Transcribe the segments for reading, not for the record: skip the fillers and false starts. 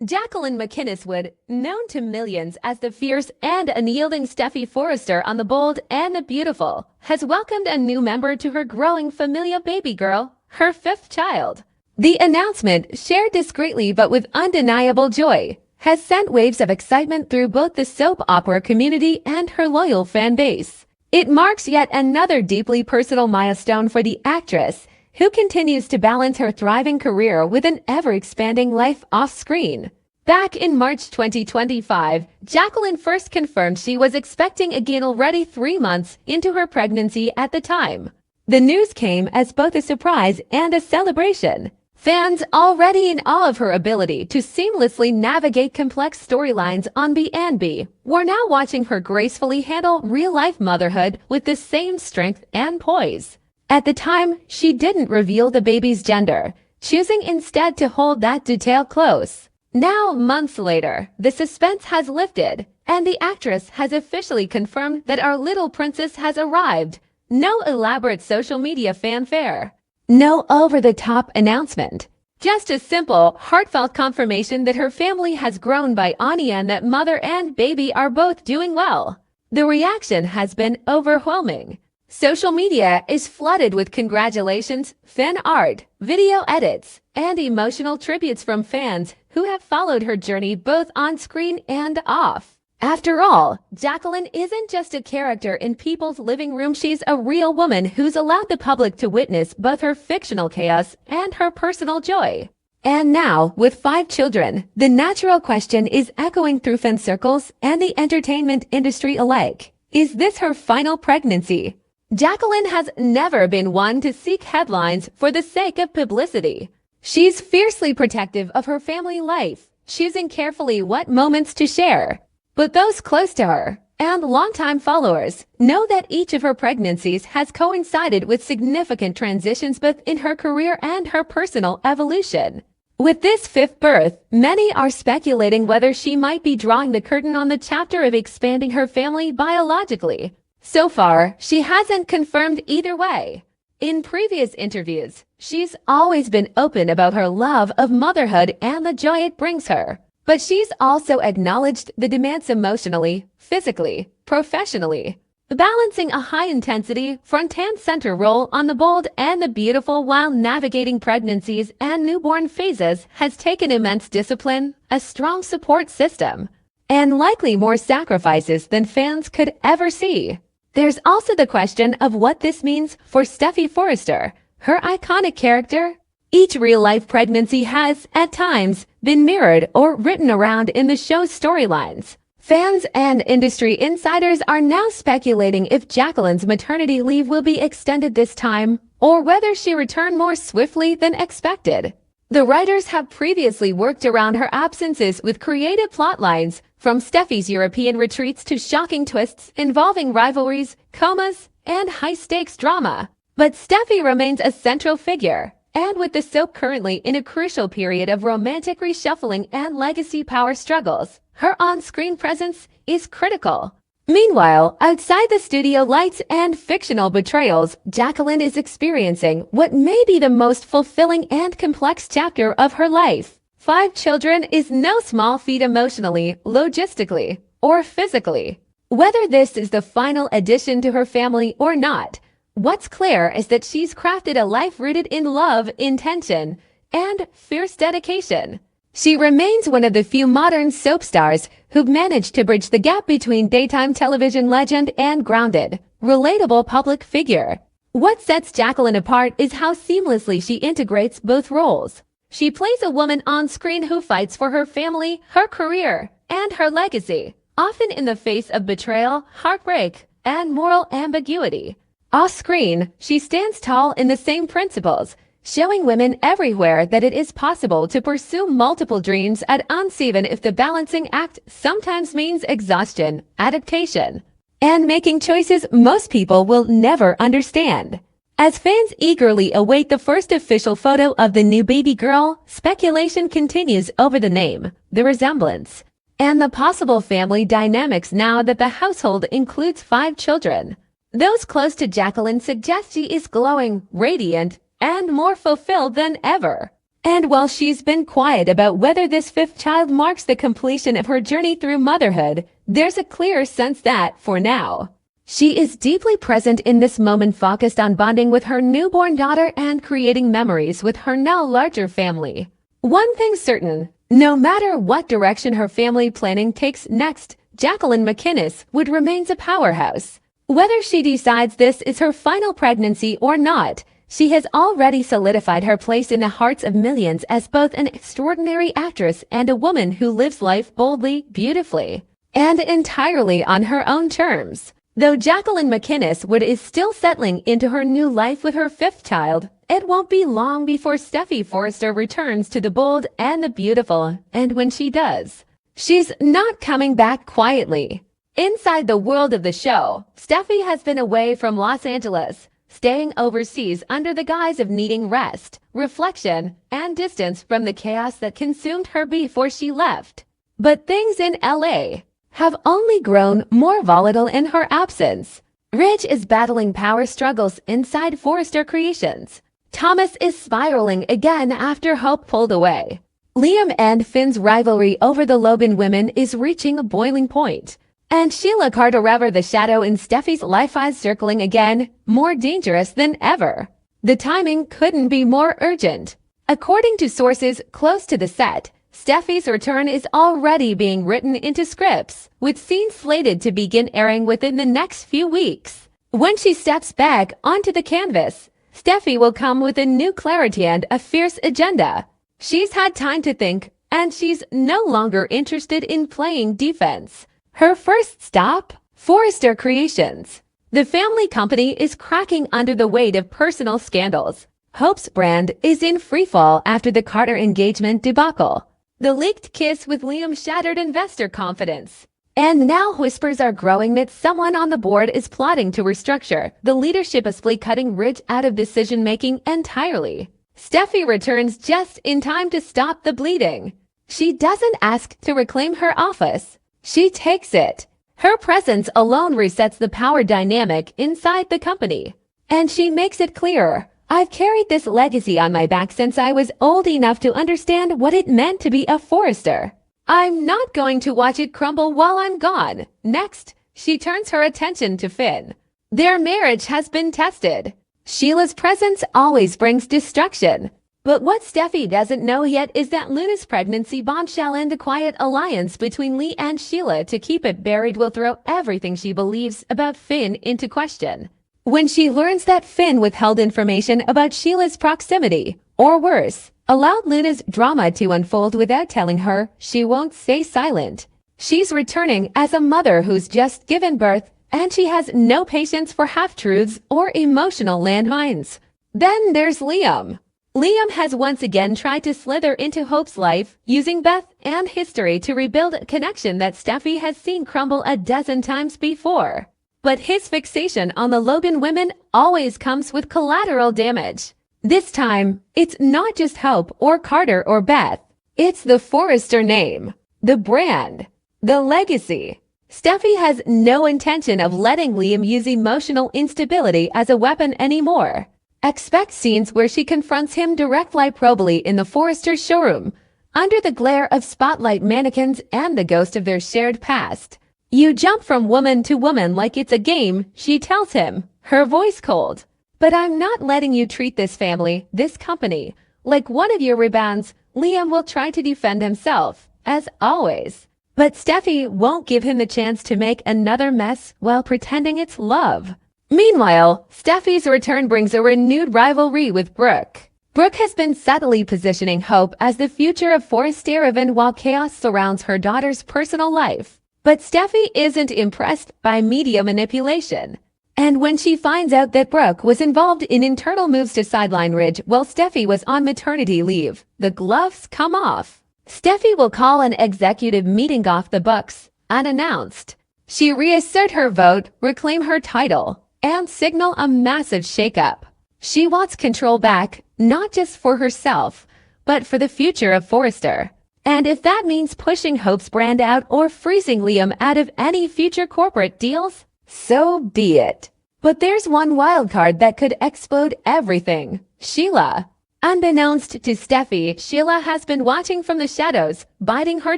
Jacqueline MacInnes Wood, known to millions as the fierce and unyielding Steffy Forrester on The Bold and the Beautiful, has welcomed a new member to her growing familia baby girl, her fifth child. The announcement, shared discreetly but with undeniable joy, has sent waves of excitement through both the soap opera community and her loyal fan base. It marks yet another deeply personal milestone for the actress, who continues to balance her thriving career with an ever-expanding life off-screen. Back in March 2025, Jacqueline first confirmed she was expecting again already 3 months into her pregnancy at the time. The news came as both a surprise and a celebration. Fans, already in awe of her ability to seamlessly navigate complex storylines on B&B, were now watching her gracefully handle real-life motherhood with the same strength and poise. At the time, she didn't reveal the baby's gender, choosing instead to hold that detail close. Now, months later, the suspense has lifted, and the actress has officially confirmed that our little princess has arrived. No elaborate social media fanfare. No over-the-top announcement. Just a simple, heartfelt confirmation that her family has grown by Anya and that mother and baby are both doing well. The reaction has been overwhelming. Social media is flooded with congratulations, fan art, video edits, and emotional tributes from fans who have followed her journey both on screen and off. After all, Jacqueline isn't just a character in people's living room, she's a real woman who's allowed the public to witness both her fictional chaos and her personal joy. And now, with 5 children, the natural question is echoing through fan circles and the entertainment industry alike. Is this her final pregnancy? Jacqueline has never been one to seek headlines for the sake of publicity. She's fiercely protective of her family life, choosing carefully what moments to share. But those close to her, and longtime followers, know that each of her pregnancies has coincided with significant transitions both in her career and her personal evolution. With this 5th birth, many are speculating whether she might be drawing the curtain on the chapter of expanding her family biologically. So far, she hasn't confirmed either way. In previous interviews, she's always been open about her love of motherhood and the joy it brings her. But she's also acknowledged the demands emotionally, physically, professionally. Balancing a high-intensity, front-and-center role on The Bold and the Beautiful while navigating pregnancies and newborn phases has taken immense discipline, a strong support system, and likely more sacrifices than fans could ever see. There's also the question of what this means for Steffy Forrester, her iconic character. Each real-life pregnancy has, at times, been mirrored or written around in the show's storylines. Fans and industry insiders are now speculating if Jacqueline's maternity leave will be extended this time, or whether she return more swiftly than expected. The writers have previously worked around her absences with creative plotlines, from Steffy's European retreats to shocking twists involving rivalries, comas, and high-stakes drama. But Steffy remains a central figure. And with the soap currently in a crucial period of romantic reshuffling and legacy power struggles, her on-screen presence is critical. Meanwhile, outside the studio lights and fictional betrayals, Jacqueline is experiencing what may be the most fulfilling and complex chapter of her life. 5 children is no small feat emotionally, logistically, or physically. Whether this is the final addition to her family or not, what's clear is that she's crafted a life rooted in love, intention, and fierce dedication. She remains one of the few modern soap stars who've managed to bridge the gap between daytime television legend and grounded, relatable public figure. What sets Jacqueline apart is how seamlessly she integrates both roles. She plays a woman on screen who fights for her family, her career, and her legacy, often in the face of betrayal, heartbreak, and moral ambiguity. Off-screen, she stands tall in the same principles, showing women everywhere that it is possible to pursue multiple dreams at once even if the balancing act sometimes means exhaustion, adaptation, and making choices most people will never understand. As fans eagerly await the first official photo of the new baby girl, speculation continues over the name, the resemblance, and the possible family dynamics now that the household includes 5 children. Those close to Jacqueline suggest she is glowing, radiant, and more fulfilled than ever. And while she's been quiet about whether this fifth child marks the completion of her journey through motherhood, there's a clear sense that, for now, she is deeply present in this moment, focused on bonding with her newborn daughter and creating memories with her now larger family. One thing's certain, no matter what direction her family planning takes next, Jacqueline MacInnes Wood remains a powerhouse. Whether she decides this is her final pregnancy or not, she has already solidified her place in the hearts of millions as both an extraordinary actress and a woman who lives life boldly, beautifully, and entirely on her own terms. Though Jacqueline MacInnes Wood is still settling into her new life with her fifth child, it won't be long before Steffy Forrester returns to the bold and the beautiful, and when she does, she's not coming back quietly. Inside the world of the show, Steffy has been away from Los Angeles, staying overseas under the guise of needing rest, reflection, and distance from the chaos that consumed her before she left. But things in LA have only grown more volatile in her absence. Ridge is battling power struggles inside Forrester Creations. Thomas is spiraling again after Hope pulled away. Liam and Finn's rivalry over the Logan women is reaching a boiling point. And Sheila Carter, the shadow in Steffy's life, is circling again, more dangerous than ever. The timing couldn't be more urgent. According to sources close to the set, Steffy's return is already being written into scripts, with scenes slated to begin airing within the next few weeks. When she steps back onto the canvas, Steffy will come with a new clarity and a fierce agenda. She's had time to think, and she's no longer interested in playing defense. Her first stop? Forrester Creations. The family company is cracking under the weight of personal scandals. Hope's brand is in freefall after the Carter engagement debacle. The leaked kiss with Liam shattered investor confidence. And now whispers are growing that someone on the board is plotting to restructure the leadership, possibly cutting Ridge out of decision-making entirely. Steffy returns just in time to stop the bleeding. She doesn't ask to reclaim her office. She takes it. Her presence alone resets the power dynamic inside the company. And she makes it clear, I've carried this legacy on my back since I was old enough to understand what it meant to be a Forrester. I'm not going to watch it crumble while I'm gone. Next, she turns her attention to Finn. Their marriage has been tested. Sheila's presence always brings destruction. But what Steffy doesn't know yet is that Luna's pregnancy bombshell and the quiet alliance between Lee and Sheila to keep it buried will throw everything she believes about Finn into question. When she learns that Finn withheld information about Sheila's proximity, or worse, allowed Luna's drama to unfold without telling her, she won't stay silent. She's returning as a mother who's just given birth, and she has no patience for half-truths or emotional landmines. Then there's Liam. Liam has once again tried to slither into Hope's life, using Beth and history to rebuild a connection that Steffy has seen crumble a dozen times before. But his fixation on the Logan women always comes with collateral damage. This time, it's not just Hope or Carter or Beth. It's the Forrester name, the brand, the legacy. Steffy has no intention of letting Liam use emotional instability as a weapon anymore. Expect scenes where she confronts him directly probably in the Forrester showroom, under the glare of spotlight mannequins and the ghost of their shared past. You jump from woman to woman like it's a game, she tells him, her voice cold. But I'm not letting you treat this family, this company, like one of your rebounds. Liam will try to defend himself, as always. But Steffy won't give him the chance to make another mess while pretending it's love. Meanwhile, Steffy's return brings a renewed rivalry with Brooke. Brooke has been subtly positioning Hope as the future of Forrester even while chaos surrounds her daughter's personal life. But Steffy isn't impressed by media manipulation. And when she finds out that Brooke was involved in internal moves to sideline Ridge while Steffy was on maternity leave, the gloves come off. Steffy will call an executive meeting off the books, unannounced. She reassert her vote, reclaim her title, and signal a massive shakeup. She wants control back, not just for herself, but for the future of Forrester. And if that means pushing Hope's brand out or freezing Liam out of any future corporate deals, so be it. But there's one wildcard that could explode everything. Sheila. Unbeknownst to Steffi, Sheila has been watching from the shadows, biding her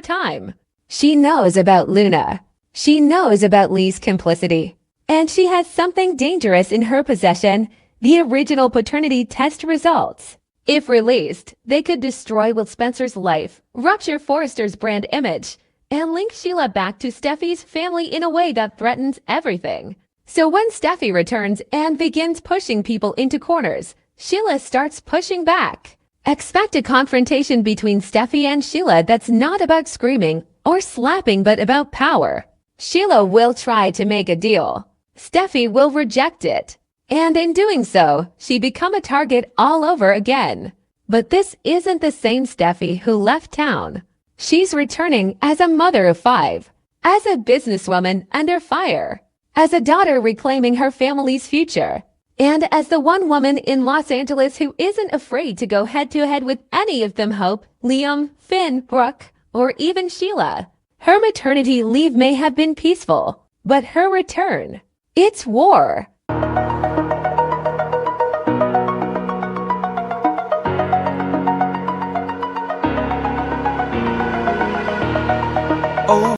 time. She knows about Luna. She knows about Lee's complicity. And she has something dangerous in her possession, the original paternity test results. If released, they could destroy Will Spencer's life, rupture Forrester's brand image, and link Sheila back to Steffi's family in a way that threatens everything. So when Steffi returns and begins pushing people into corners, Sheila starts pushing back. Expect a confrontation between Steffi and Sheila that's not about screaming or slapping but about power. Sheila will try to make a deal. Steffi will reject it. And in doing so, she become a target all over again. But this isn't the same Steffi who left town. She's returning as a mother of 5, as a businesswoman under fire, as a daughter reclaiming her family's future, and as the one woman in Los Angeles who isn't afraid to go head-to-head with any of them: Hope, Liam, Finn, Brooke, or even Sheila. Her maternity leave may have been peaceful, but her return, it's war.